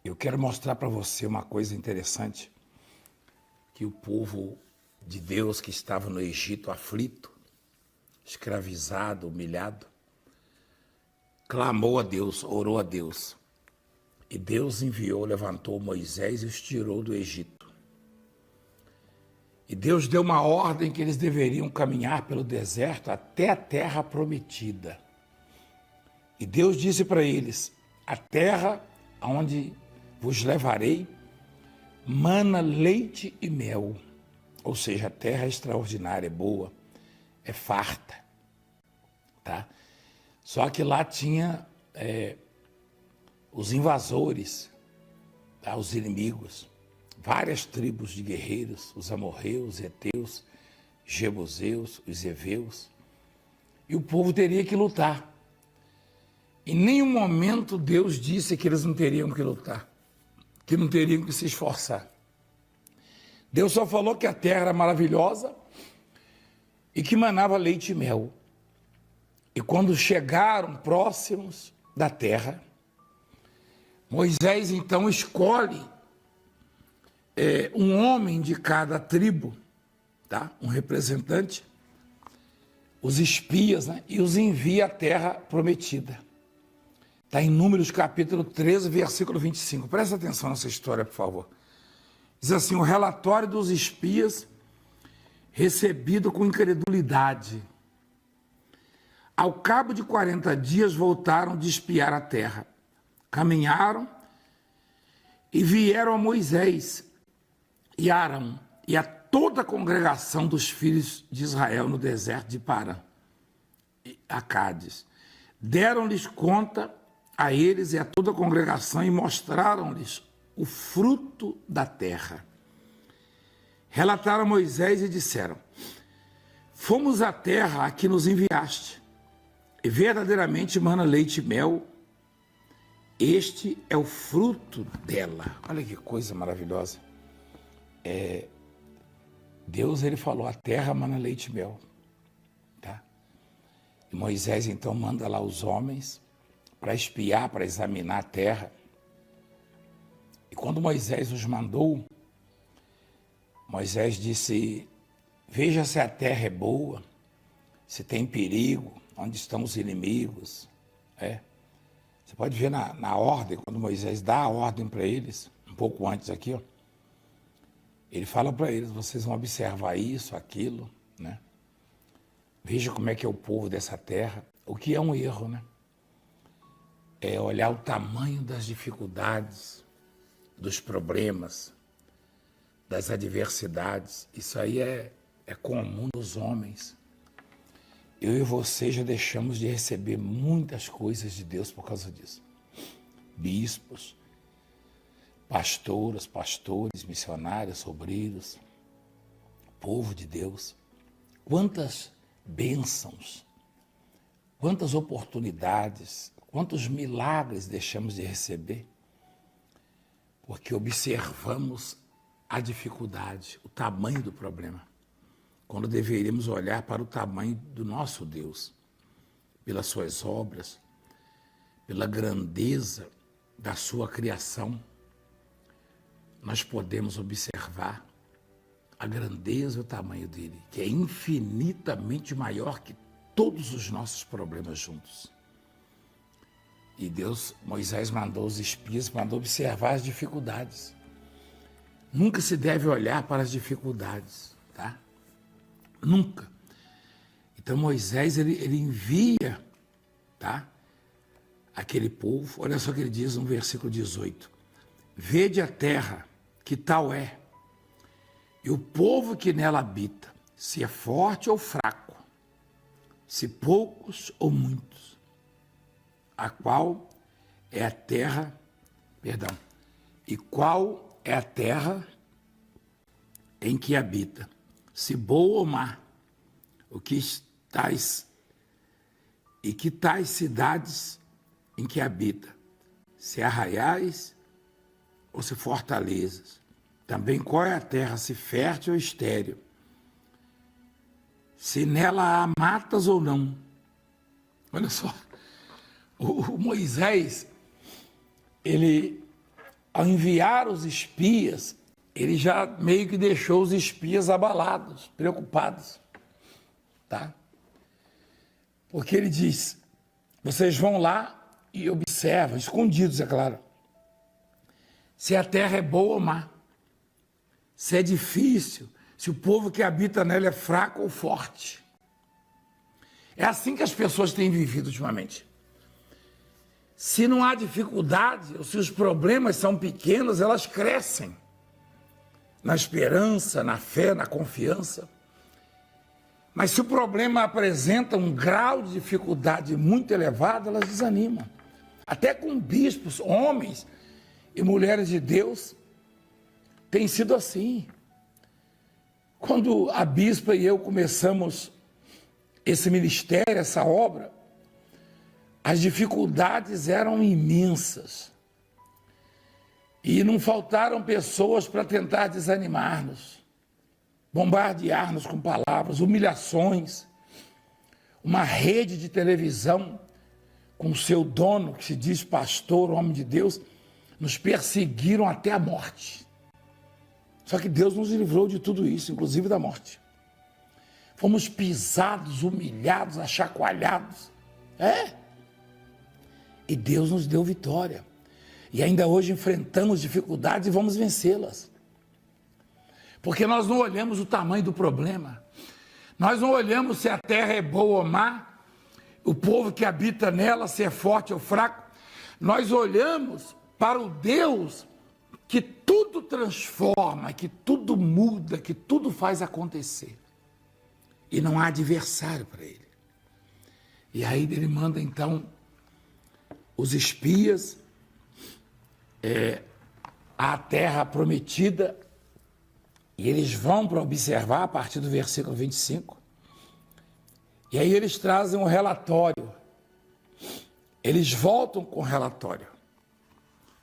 Eu quero mostrar para você uma coisa interessante, que o povo de Deus que estava no Egito aflito, escravizado, humilhado, clamou a Deus, orou a Deus. E Deus enviou, levantou Moisés e os tirou do Egito. E Deus deu uma ordem que eles deveriam caminhar pelo deserto até a terra prometida. E Deus disse para eles: a terra aonde vos levarei mana leite e mel. Ou seja, a terra é extraordinária, é boa, é farta. Tá? Só que lá tinha os invasores, tá? Os inimigos, várias tribos de guerreiros, os amorreus, os heteus, jebuseus, os heveus. E o povo teria que lutar. Em nenhum momento Deus disse que eles não teriam que lutar, que não teriam que se esforçar. Deus só falou que a terra era maravilhosa e que manava leite e mel. E quando chegaram próximos da terra, Moisés então escolhe um homem de cada tribo, tá? Um representante, os espias, né? E os envia à terra prometida. Está em Números capítulo 13, versículo 25. Presta atenção nessa história, por favor. Diz assim: o relatório dos espias recebido com incredulidade. Ao cabo de 40 dias voltaram de espiar a terra. Caminharam e vieram a Moisés e Arão e a toda a congregação dos filhos de Israel no deserto de Parã, a Cádiz. Deram-lhes conta a eles e a toda a congregação e mostraram-lhes o fruto da terra. Relataram a Moisés e disseram: fomos à terra a que nos enviaste, e verdadeiramente mana leite e mel. Este é o fruto dela. Olha que coisa maravilhosa. Deus, ele falou: a terra mana leite e mel. Tá? E Moisés então manda lá os homens para espiar, para examinar a terra. E quando Moisés os mandou, Moisés disse: veja se a terra é boa, se tem perigo, onde estão os inimigos. Você pode ver na ordem, quando Moisés dá a ordem para eles, um pouco antes aqui, ó, ele fala para eles: vocês vão observar isso, aquilo, né? Veja como é que é o povo dessa terra, o que é um erro, né? É olhar o tamanho das dificuldades, dos problemas, das adversidades. Isso aí é comum nos homens. Eu e você já deixamos de receber muitas coisas de Deus por causa disso. Bispos, pastoras, pastores, missionários, obreiros, povo de Deus. Quantas bênçãos, quantas oportunidades, quantos milagres deixamos de receber, porque observamos a dificuldade, o tamanho do problema, quando deveríamos olhar para o tamanho do nosso Deus, pelas suas obras, pela grandeza da sua criação. Nós podemos observar a grandeza e o tamanho dele, que é infinitamente maior que todos os nossos problemas juntos. E Moisés mandou os espias, mandou observar as dificuldades. Nunca se deve olhar para as dificuldades, tá? Nunca. Então Moisés, ele envia, tá? Aquele povo. Olha só o que ele diz no versículo 18. Vede a terra, que tal é, e o povo que nela habita, se é forte ou fraco, se poucos ou muitos. A qual é a terra, e qual é a terra em que habita, se boa ou má, que tais cidades em que habita, se arraiais ou se fortalezas. Também qual é a terra, se fértil ou estéril, se nela há matas ou não. Olha só, o Moisés, ele ao enviar os espias, ele já meio que deixou os espias abalados, preocupados, tá? Porque ele diz, vocês vão lá e observam, escondidos, é claro, se a terra é boa ou má, se é difícil, se o povo que habita nela é fraco ou forte. É assim que as pessoas têm vivido ultimamente. Se não há dificuldade, ou se os problemas são pequenos, elas crescem na esperança, na fé, na confiança. Mas se o problema apresenta um grau de dificuldade muito elevado, elas desanimam. Até com bispos, homens e mulheres de Deus, tem sido assim. Quando a bispa e eu começamos esse ministério, essa obra, as dificuldades eram imensas. E não faltaram pessoas para tentar desanimar-nos, bombardear-nos com palavras, humilhações. Uma rede de televisão com seu dono, que se diz pastor, homem de Deus, nos perseguiram até a morte. Só que Deus nos livrou de tudo isso, inclusive da morte. Fomos pisados, humilhados, achacoalhados. E Deus nos deu vitória. E ainda hoje enfrentamos dificuldades e vamos vencê-las. Porque nós não olhamos o tamanho do problema. Nós não olhamos se a terra é boa ou má, o povo que habita nela, se é forte ou fraco. Nós olhamos para o Deus que tudo transforma, que tudo muda, que tudo faz acontecer. E não há adversário para ele. E aí ele manda então os espias à terra prometida, e eles vão para observar a partir do versículo 25, e aí eles trazem um relatório, eles voltam com o relatório.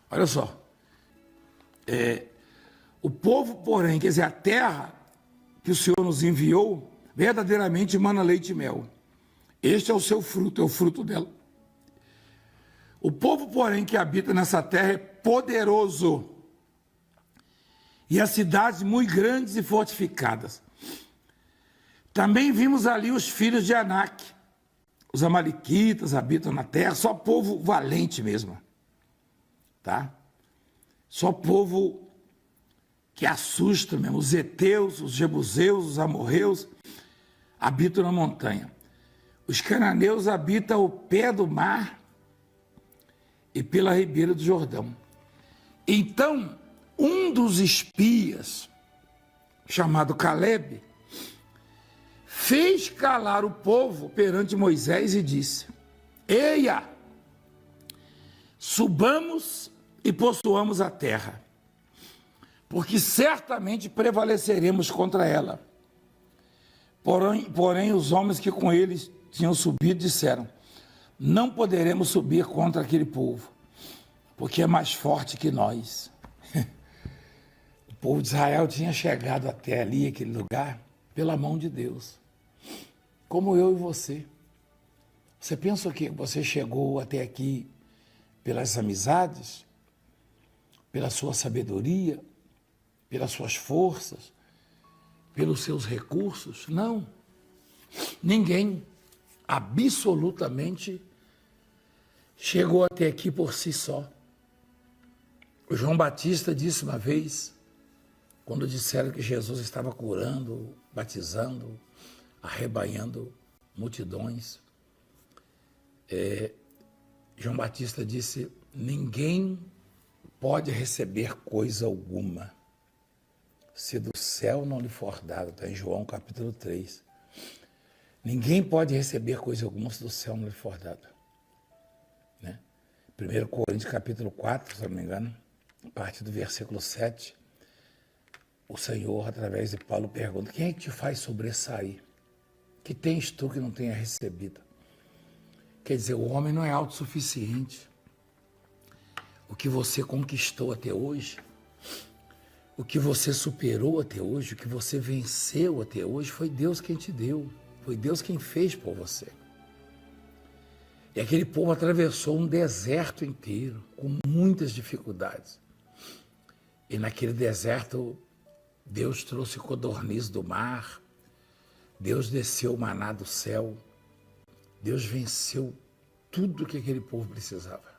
Olha só, o povo, porém, quer dizer, a terra que o Senhor nos enviou, verdadeiramente mana leite e mel. Este é o seu fruto, é o fruto dela. O povo, porém, que habita nessa terra é poderoso, e as cidades muito grandes e fortificadas. Também vimos ali os filhos de Anak. Os amalequitas habitam na terra, só povo valente mesmo, tá? Só povo que assusta mesmo. Os heteus, os jebuseus, os amorreus habitam na montanha. Os cananeus habitam ao pé do mar e pela ribeira do Jordão. Então, um dos espias, chamado Caleb, fez calar o povo perante Moisés e disse: Eia, subamos e possuamos a terra, porque certamente prevaleceremos contra ela. Porém, os homens que com eles tinham subido disseram: não poderemos subir contra aquele povo, porque é mais forte que nós. O povo de Israel tinha chegado até ali, aquele lugar, pela mão de Deus. Como eu e você. Você pensa que você chegou até aqui pelas amizades, pela sua sabedoria, pelas suas forças, pelos seus recursos? Não. Ninguém absolutamente chegou até aqui por si só. O João Batista disse uma vez, quando disseram que Jesus estava curando, batizando, arrebanhando multidões, João Batista disse: ninguém pode receber coisa alguma se do céu não lhe for dado. Está em João capítulo 3. Ninguém pode receber coisa alguma se do céu não lhe for dado. Né? 1 Coríntios capítulo 4, se não me engano, a partir do versículo 7, o Senhor, através de Paulo, pergunta: quem é que te faz sobressair? Que tens tu que não tenha recebido? Quer dizer, o homem não é autossuficiente. O que você conquistou até hoje, o que você superou até hoje, o que você venceu até hoje, foi Deus quem te deu. Foi Deus quem fez por você. E aquele povo atravessou um deserto inteiro, com muitas dificuldades. E naquele deserto, Deus trouxe codorniz do mar, Deus desceu o maná do céu, Deus venceu tudo que aquele povo precisava.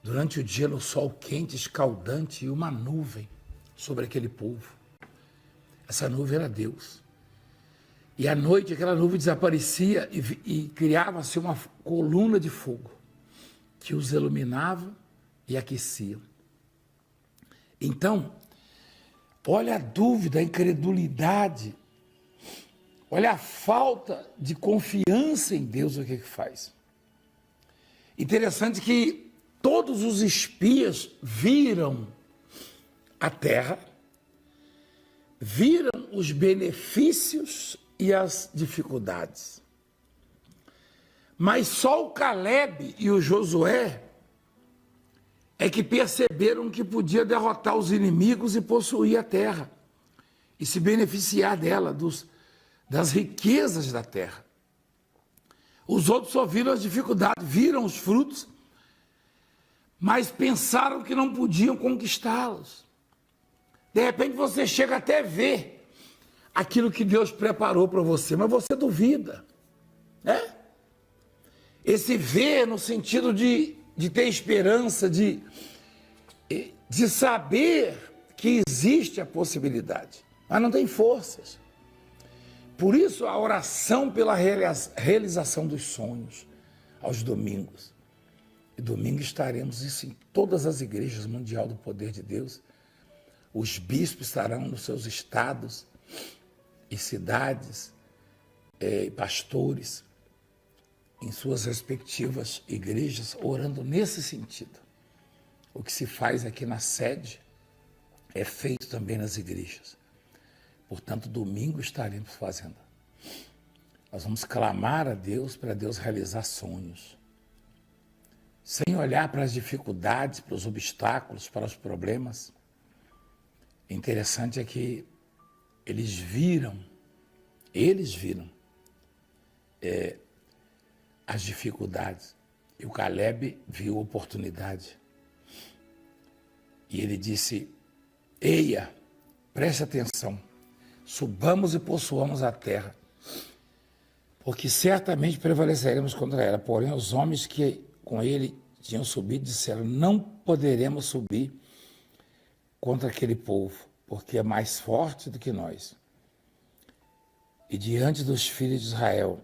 Durante o dia, no sol quente, escaldante, e uma nuvem sobre aquele povo. Essa nuvem era Deus. E à noite, aquela nuvem desaparecia e criava-se uma coluna de fogo que os iluminava e aquecia. Então, olha a dúvida, a incredulidade, olha a falta de confiança em Deus, o que faz. Interessante que todos os espias viram a terra, viram os benefícios e as dificuldades. Mas só o Caleb e o Josué é que perceberam que podia derrotar os inimigos e possuir a terra e se beneficiar dela, das riquezas da terra. Os outros só viram as dificuldades, viram os frutos, mas pensaram que não podiam conquistá-los. De repente você chega até a ver aquilo que Deus preparou para você, mas você duvida, né? Esse ver no sentido de ter esperança, de saber que existe a possibilidade, mas não tem forças. Por isso a oração pela realização dos sonhos aos domingos. E domingo estaremos isso em todas as igrejas mundial do poder de Deus. Os bispos estarão nos seus estados e cidades, pastores, em suas respectivas igrejas, orando nesse sentido. O que se faz aqui na sede é feito também nas igrejas. Portanto, domingo estaremos fazendo. Nós vamos clamar a Deus para Deus realizar sonhos. Sem olhar para as dificuldades, para os obstáculos, para os problemas. O interessante é que eles viram as dificuldades. E o Caleb viu a oportunidade. E ele disse: eia, preste atenção, subamos e possuamos a terra, porque certamente prevaleceremos contra ela. Porém, os homens que com ele tinham subido disseram: não poderemos subir contra aquele povo, porque é mais forte do que nós. E diante dos filhos de Israel,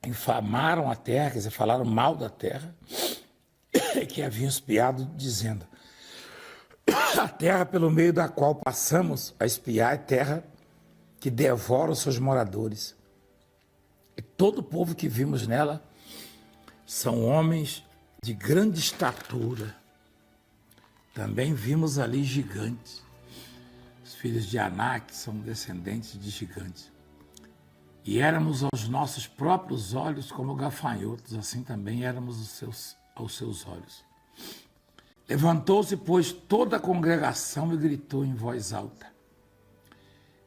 infamaram a terra, quer dizer, falaram mal da terra, que haviam espiado, dizendo: a terra pelo meio da qual passamos a espiar é terra que devora os seus moradores. E todo o povo que vimos nela são homens de grande estatura. Também vimos ali gigantes. Os filhos de Anak são descendentes de gigantes. E éramos aos nossos próprios olhos como gafanhotos, assim também éramos aos seus olhos. Levantou-se, pois, toda a congregação e gritou em voz alta.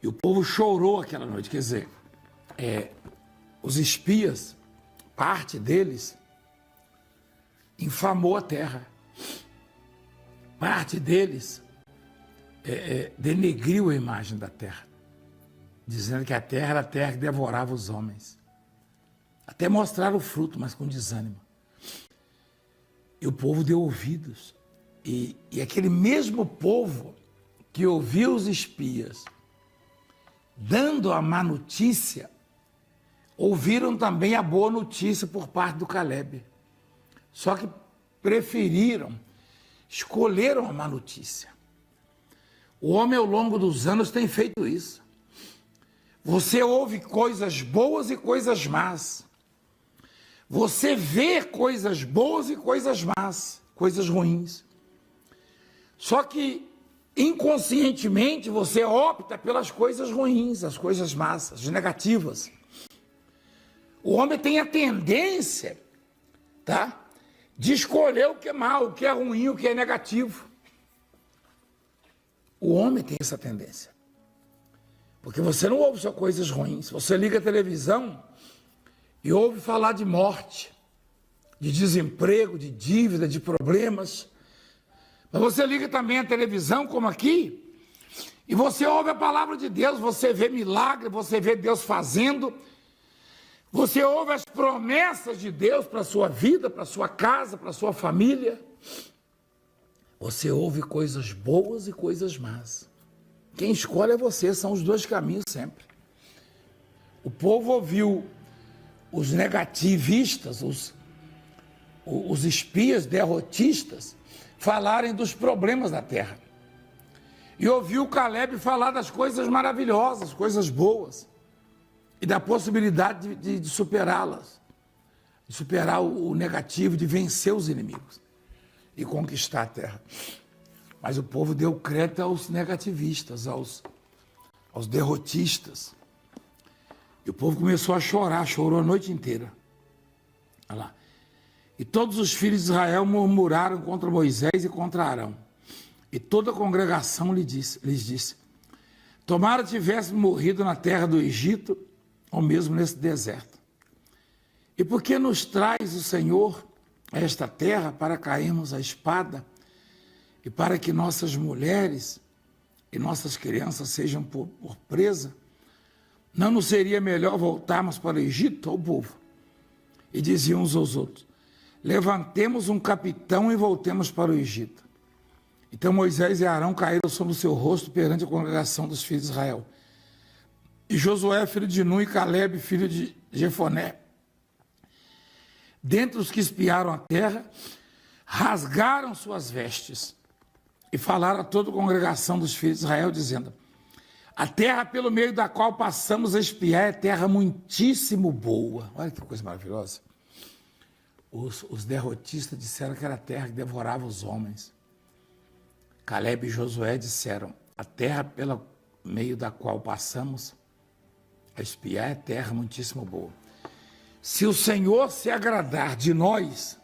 E o povo chorou aquela noite, quer dizer, os espias, parte deles, infamou a terra. Parte deles denegriu a imagem da terra, dizendo que a terra era a terra que devorava os homens. Até mostraram o fruto, mas com desânimo. E o povo deu ouvidos. E aquele mesmo povo que ouviu os espias dando a má notícia, ouviram também a boa notícia por parte do Caleb. Só que escolheram a má notícia. O homem ao longo dos anos tem feito isso. Você ouve coisas boas e coisas más. Você vê coisas boas e coisas más, coisas ruins. Só que inconscientemente você opta pelas coisas ruins, as coisas más, as negativas. O homem tem a tendência, de escolher o que é mal, o que é ruim, o que é negativo. O homem tem essa tendência. Porque você não ouve só coisas ruins. Você liga a televisão e ouve falar de morte, de desemprego, de dívida, de problemas. Mas você liga também a televisão, como aqui, e você ouve a palavra de Deus, você vê milagre, você vê Deus fazendo, você ouve as promessas de Deus para a sua vida, para a sua casa, para a sua família. Você ouve coisas boas e coisas más. Quem escolhe é você, são os dois caminhos sempre. O povo ouviu os negativistas, os espias derrotistas, falarem dos problemas da terra. E ouviu Caleb falar das coisas maravilhosas, coisas boas, e da possibilidade de superá-las, de superar o negativo, de vencer os inimigos e conquistar a terra. Mas o povo deu crédito aos negativistas, aos derrotistas. E o povo começou a chorar, chorou a noite inteira. Olha lá. E todos os filhos de Israel murmuraram contra Moisés e contra Arão. E toda a congregação lhes disse: tomara tivéssemos morrido na terra do Egito, ou mesmo nesse deserto. E por que nos traz o Senhor a esta terra para cairmos à espada e para que nossas mulheres e nossas crianças sejam por presa? Não nos seria melhor voltarmos para o Egito, ao povo? E diziam uns aos outros: levantemos um capitão e voltemos para o Egito. Então Moisés e Arão caíram sobre o seu rosto perante a congregação dos filhos de Israel. E Josué, filho de Nun, e Caleb, filho de Jefoné, dentre os que espiaram a terra, rasgaram suas vestes e falaram a toda a congregação dos filhos de Israel, dizendo: a terra pelo meio da qual passamos a espiar é terra muitíssimo boa. Olha que coisa maravilhosa. Os derrotistas disseram que era a terra que devorava os homens. Caleb e Josué disseram: a terra pelo meio da qual passamos a espiar é terra muitíssimo boa. Se o Senhor se agradar de nós,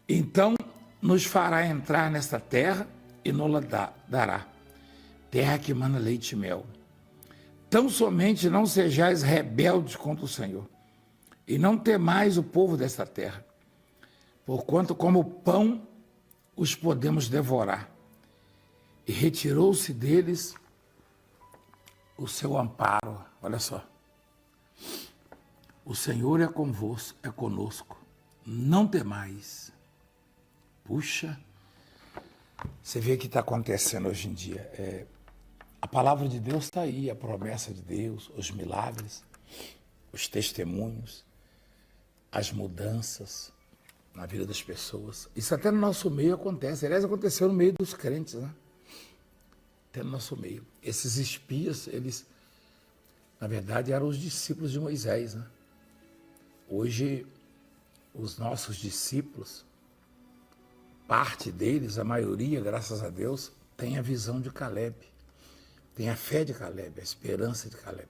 então nos fará entrar nesta terra e nos dará, terra que mana leite e mel. Tão somente não sejais rebeldes contra o Senhor, e não temais o povo desta terra, porquanto como pão os podemos devorar. E retirou-se deles o seu amparo. Olha só. O Senhor é convosco, é conosco. Não temais. Puxa, você vê o que está acontecendo hoje em dia. A palavra de Deus está aí, a promessa de Deus, os milagres, os testemunhos, as mudanças na vida das pessoas. Isso até no nosso meio acontece. Aliás, aconteceu no meio dos crentes, né? Até no nosso meio. Esses espias, eles, na verdade, eram os discípulos de Moisés, né? Hoje, os nossos discípulos, parte deles, a maioria, graças a Deus, tem a visão de Caleb, tem a fé de Caleb, a esperança de Caleb.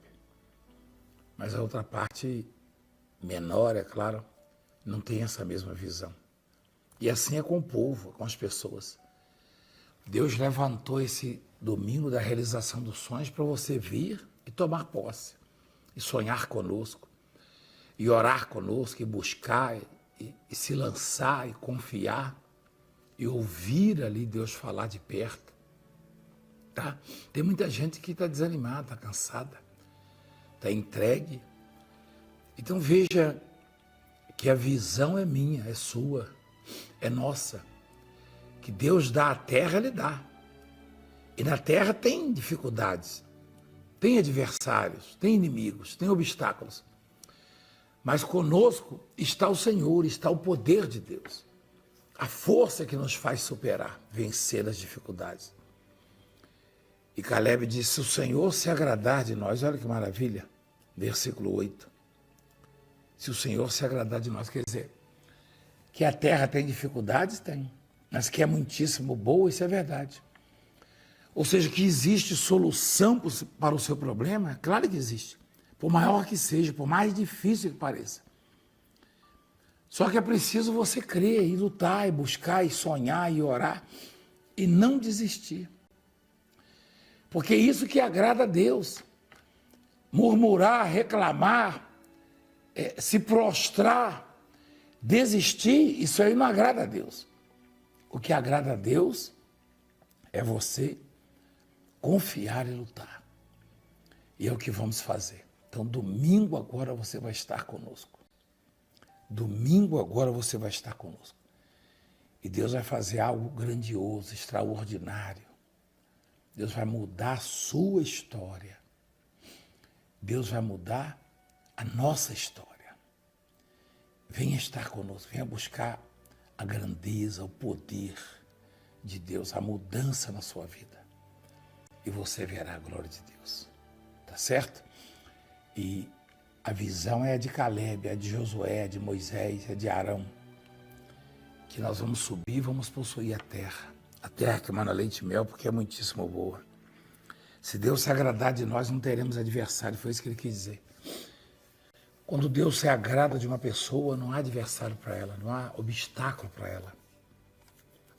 Mas a outra parte, menor, é claro, não tem essa mesma visão. E assim é com o povo, com as pessoas. Deus levantou esse domingo da realização dos sonhos para você vir e tomar posse, e sonhar conosco, e orar conosco, e buscar, e se lançar, e confiar, e ouvir ali Deus falar de perto. Tá? Tem muita gente que está desanimada, está cansada, está entregue. Então veja que a visão é minha, é sua, é nossa. Que Deus dá a terra, Ele dá. E na terra tem dificuldades, tem adversários, tem inimigos, tem obstáculos. Mas conosco está o Senhor, está o poder de Deus. A força que nos faz superar, vencer as dificuldades. E Caleb disse: se o Senhor se agradar de nós, olha que maravilha, versículo 8. Se o Senhor se agradar de nós, quer dizer, que a terra tem dificuldades? Tem. Mas que é muitíssimo boa, isso é verdade. Ou seja, que existe solução para o seu problema? Claro que existe. Por maior que seja, por mais difícil que pareça. Só que é preciso você crer e lutar, e buscar, e sonhar, e orar, e não desistir. Porque é isso que agrada a Deus. Murmurar, reclamar, se prostrar, desistir, isso aí não agrada a Deus. O que agrada a Deus É você confiar e lutar. E é o que vamos fazer. Então, domingo agora você vai estar conosco. Domingo agora você vai estar conosco. E Deus vai fazer algo grandioso, extraordinário. Deus vai mudar a sua história. Deus vai mudar a nossa história. Venha estar conosco, venha buscar a grandeza, o poder de Deus, a mudança na sua vida. E você verá a glória de Deus. Tá certo? E a visão é a de Caleb, é a de Josué, é de Moisés, é de Arão. Que nós vamos subir, vamos possuir a terra que emana leite e mel, porque é muitíssimo boa. Se Deus se agradar de nós, não teremos adversário, foi isso que ele quis dizer. Quando Deus se agrada de uma pessoa, não há adversário para ela, não há obstáculo para ela.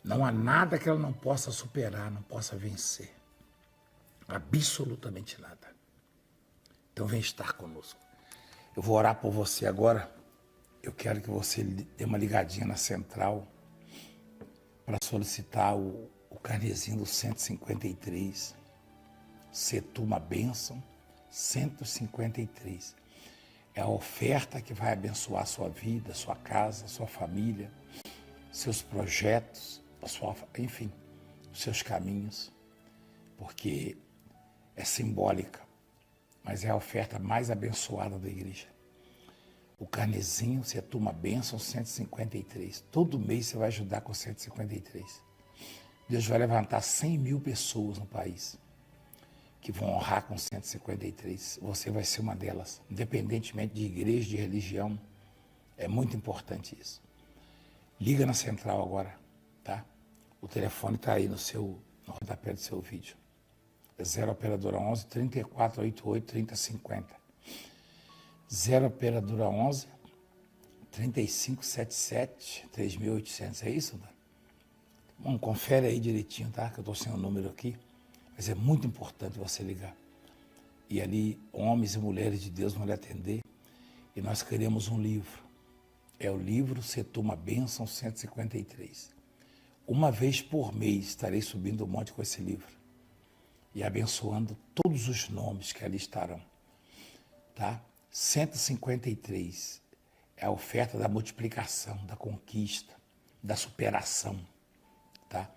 Não há nada que ela não possa superar, não possa vencer. Absolutamente nada. Então vem estar conosco. Eu vou orar por você agora. Eu quero que você dê uma ligadinha na central para solicitar o carnezinho do 153. Setuma Bênção 153. É a oferta que vai abençoar a sua vida, a sua casa, a sua família, seus projetos, enfim, os seus caminhos, porque é simbólica, mas é a oferta mais abençoada da igreja. O carnezinho, Setuma Bênção 153. Todo mês você vai ajudar com 153. Deus vai levantar 100 mil pessoas no país que vão honrar com 153. Você vai ser uma delas, independentemente de igreja, de religião. É muito importante isso. Liga na central agora, tá? O telefone está aí no rodapé do seu vídeo. É 0 operadora 11 3488 3050. 0 operadora 11 3577 3800. É isso, Dani? Bom, confere aí direitinho, tá? Que eu estou sem o número aqui. Mas é muito importante você ligar. E ali, homens e mulheres de Deus vão lhe atender. E nós queremos um livro. É o livro Setuma Bênção 153. Uma vez por mês estarei subindo o monte com esse livro. E abençoando todos os nomes que ali estarão. Tá? 153 é a oferta da multiplicação, da conquista, da superação. Tá?